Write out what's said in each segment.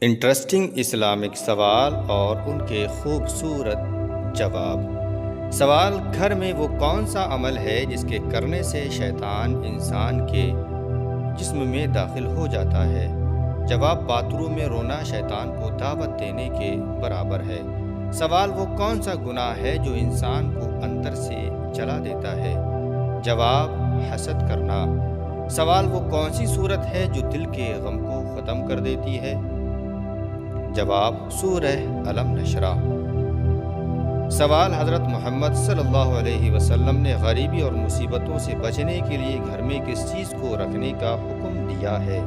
Interesting Islamic سوال اور ان کے خوبصورت جواب۔ سوال: گھر میں وہ کون سا عمل ہے جس کے کرنے سے شیطان انسان کے جسم میں داخل ہو جاتا ہے؟ جواب: باتھ روم میں رونا شیطان کو دعوت دینے کے برابر ہے۔ سوال: وہ کون سا گناہ ہے جو انسان کو اندر سے جلا دیتا ہے؟ جواب: حسد کرنا۔ سوال: وہ کون سی صورت ہے جو دل کے غم کو ختم کر دیتی ہے؟ جواب: سورہ الم نشرح۔ سوال: حضرت محمد صلی اللہ علیہ وسلم نے غریبی اور مصیبتوں سے بچنے کے لیے گھر میں کس چیز کو رکھنے کا حکم دیا ہے؟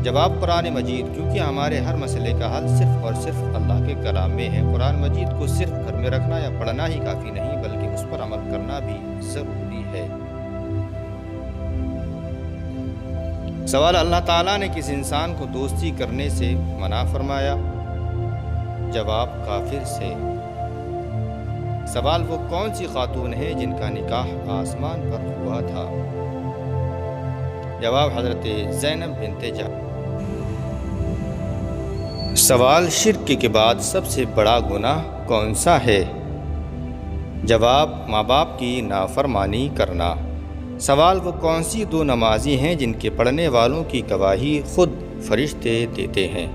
جواب: قرآن مجید، کیونکہ ہمارے ہر مسئلے کا حل صرف اور صرف اللہ کے کلام میں ہے۔ قرآن مجید کو صرف گھر میں رکھنا یا پڑھنا ہی کافی نہیں، بلکہ اس پر عمل کرنا بھی ضروری ہے۔ سوال: اللہ تعالیٰ نے کس انسان کو دوستی کرنے سے منع فرمایا؟ جواب: کافر سے۔ سوال: وہ کون سی خاتون ہے جن کا نکاح آسمان پر ہوا تھا؟ جواب: حضرت زینب بنت جحش۔ سوال: شرک کے بعد سب سے بڑا گناہ کون سا ہے؟ جواب: ماں باپ کی نافرمانی کرنا۔ سوال: وہ کون سی دو نمازی ہیں جن کے پڑھنے والوں کی گواہی خود فرشتے دیتے ہیں؟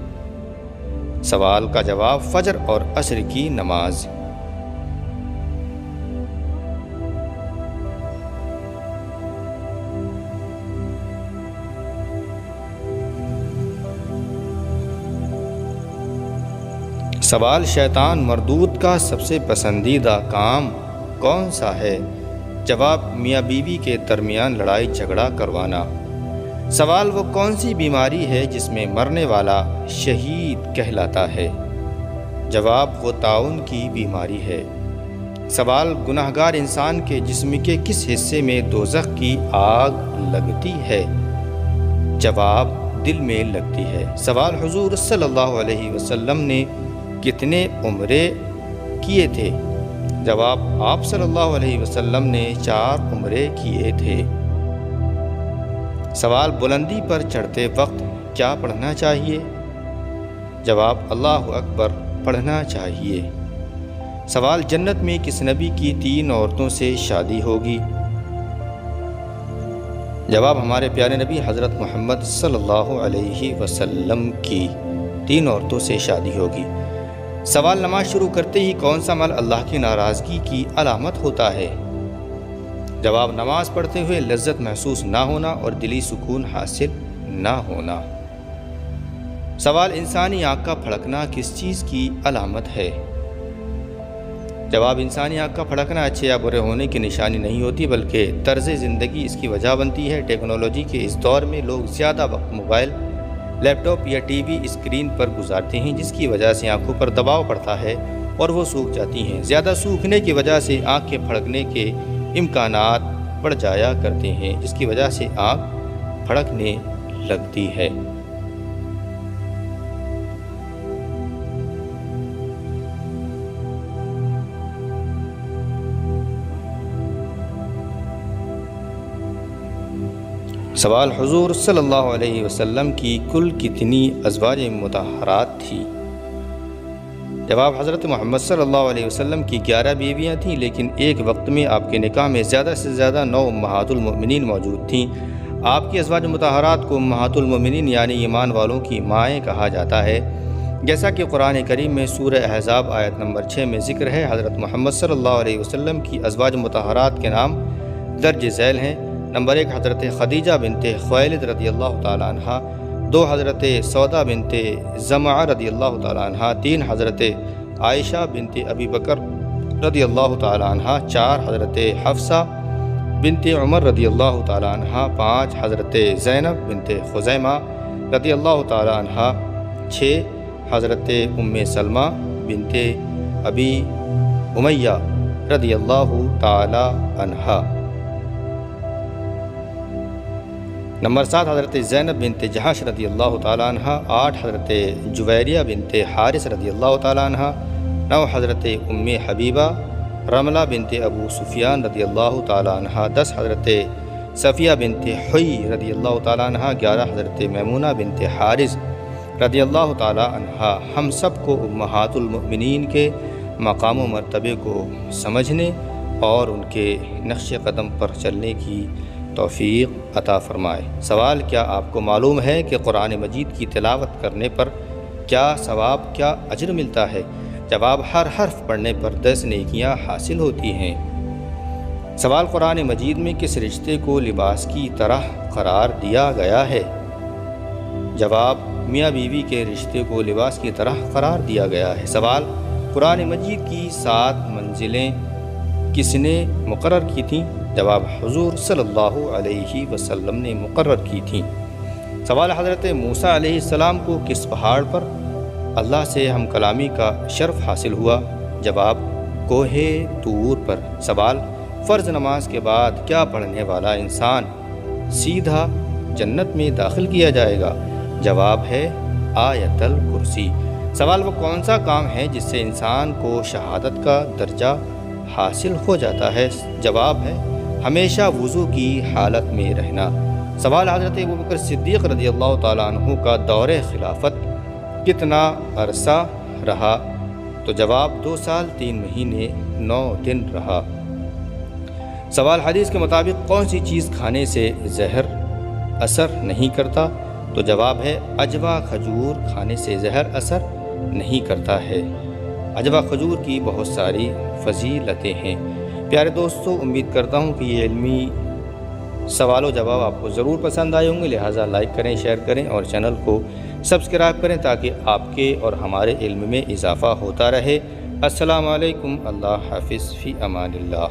سوال کا جواب: فجر اور عصر کی نماز۔ سوال: شیطان مردود کا سب سے پسندیدہ کام کون سا ہے؟ جواب: میاں بیوی کے درمیان لڑائی جھگڑا کروانا۔ سوال: وہ کون سی بیماری ہے جس میں مرنے والا شہید کہلاتا ہے؟ جواب: وہ طاعون کی بیماری ہے۔ سوال: گناہگار انسان کے جسم کے کس حصے میں دوزخ کی آگ لگتی ہے؟ جواب: دل میں لگتی ہے۔ سوال: حضور صلی اللہ علیہ وسلم نے کتنے عمرے کیے تھے؟ جواب: آپ صلی اللہ علیہ وسلم نے 4 عمرے کیے تھے۔ سوال: بلندی پر چڑھتے وقت کیا پڑھنا چاہیے؟ جواب: اللہ اکبر پڑھنا چاہیے۔ سوال: جنت میں کس نبی کی 3 عورتوں سے شادی ہوگی؟ جواب: ہمارے پیارے نبی حضرت محمد صلی اللہ علیہ وسلم کی 3 عورتوں سے شادی ہوگی۔ سوال: نماز شروع کرتے ہی کون سا عمل اللہ کی ناراضگی کی علامت ہوتا ہے؟ جواب: نماز پڑھتے ہوئے لذت محسوس نہ ہونا اور دلی سکون حاصل نہ ہونا۔ سوال: انسانی آنکھ کا پھڑکنا کس چیز کی علامت ہے؟ جواب: انسانی آنکھ کا پھڑکنا اچھے یا برے ہونے کی نشانی نہیں ہوتی، بلکہ طرز زندگی اس کی وجہ بنتی ہے۔ ٹیکنالوجی کے اس دور میں لوگ زیادہ وقت موبائل، لیپ ٹاپ یا ٹی وی اسکرین پر گزارتے ہیں، جس کی وجہ سے آنکھوں پر دباؤ پڑتا ہے اور وہ سوکھ جاتی ہیں۔ زیادہ سوکھنے کی وجہ سے آنکھ کے پھڑکنے کے امکانات بڑھ جایا کرتے ہیں، جس کی وجہ سے آنکھ پھڑکنے لگتی ہے۔ سوال: حضور صلی اللہ علیہ وسلم کی کل کتنی ازواج مطہرات تھی؟ جواب: حضرت محمد صلی اللہ علیہ وسلم کی 11 بیویاں تھیں، لیکن ایک وقت میں آپ کے نکاح میں زیادہ سے زیادہ 9 امہات المؤمنین موجود تھیں۔ آپ کی ازواج مطہرات کو امہات المؤمنین یعنی ایمان والوں کی مائیں کہا جاتا ہے، جیسا کہ قرآن کریم میں سورہ احزاب آیت نمبر 6 میں ذکر ہے۔ حضرت محمد صلی اللہ علیہ وسلم کی ازواج مطہرات کے نام درج ذیل ہیں۔ نمبر 1 حضرت خدیجہ بنت خویلد رضی اللہ تعالیٰ عنہ، 2 حضرت سودا بنت زمعہ رضی اللہ تعالیٰ عنہ، 3 حضرت عائشہ بنت ابی بکر رضی اللہ تعالیٰ عنہ، 4 حضرت حفصہ بنت عمر رضی اللہ تعالیٰ عنہ، 5 حضرت زینب بنت خزیمہ رضی اللہ تعالیٰ عنہ، 6 حضرت ام سلمہ بنت ابی امیہ رضی اللہ تعالیٰ عنہ۔ نمبر 7 حضرت زینب بنت جحش رضی اللہ تعالیٰ عنہ، 8 حضرت جویریہ بنت حارث رضی اللہ تعالیٰ عنہ، 9 حضرت ام حبیبہ رملہ بنت ابو سفیان رضی اللہ تعالیٰ عنہ، 10 حضرت صفیہ بنت حی رضی اللہ تعالیٰ عنہ، 11 حضرت میمونہ بنت حارث رضی اللہ تعالی عنہا ہم سب کو امہات المؤمنین کے مقام و مرتبے کو سمجھنے اور ان کے نقش قدم پر چلنے کی توفیق عطا فرمائے۔ سوال: کیا آپ کو معلوم ہے کہ قرآن مجید کی تلاوت کرنے پر کیا ثواب، کیا اجر ملتا ہے؟ جواب: ہر حرف پڑھنے پر 10 نیکیاں حاصل ہوتی ہیں۔ سوال: قرآن مجید میں کس رشتے کو لباس کی طرح قرار دیا گیا ہے؟ جواب: میاں بیوی کے رشتے کو لباس کی طرح قرار دیا گیا ہے۔ سوال: قرآن مجید کی 7 منزلیں کس نے مقرر کی تھیں؟ جواب: حضور صلی اللہ علیہ وسلم نے مقرر کی تھیں۔ سوال: حضرت موسیٰ علیہ السلام کو کس پہاڑ پر اللہ سے ہم کلامی کا شرف حاصل ہوا؟ جواب: کوہ طور پر۔ سوال: فرض نماز کے بعد کیا پڑھنے والا انسان سیدھا جنت میں داخل کیا جائے گا؟ جواب ہے آیت الکرسی۔ سوال: وہ کون سا کام ہے جس سے انسان کو شہادت کا درجہ حاصل ہو جاتا ہے؟ جواب ہے ہمیشہ وضو کی حالت میں رہنا۔ سوال: حضرت ابوبکر صدیق رضی اللہ تعالیٰ عنہ کا دور خلافت کتنا عرصہ رہا؟ تو جواب 2 سال 3 مہینے 9 دن رہا۔ سوال: حدیث کے مطابق کون سی چیز کھانے سے زہر اثر نہیں کرتا؟ تو جواب ہے عجوا کھجور کھانے سے زہر اثر نہیں کرتا ہے۔ عجوا کھجور کی بہت ساری فضیلتیں ہیں۔ پیارے دوستو، امید کرتا ہوں کہ یہ علمی سوال و جواب آپ کو ضرور پسند آئے ہوں گے، لہٰذا لائک کریں، شیئر کریں اور چینل کو سبسکرائب کریں تاکہ آپ کے اور ہمارے علم میں اضافہ ہوتا رہے۔ السلام علیکم، اللہ حافظ، فی امان اللہ۔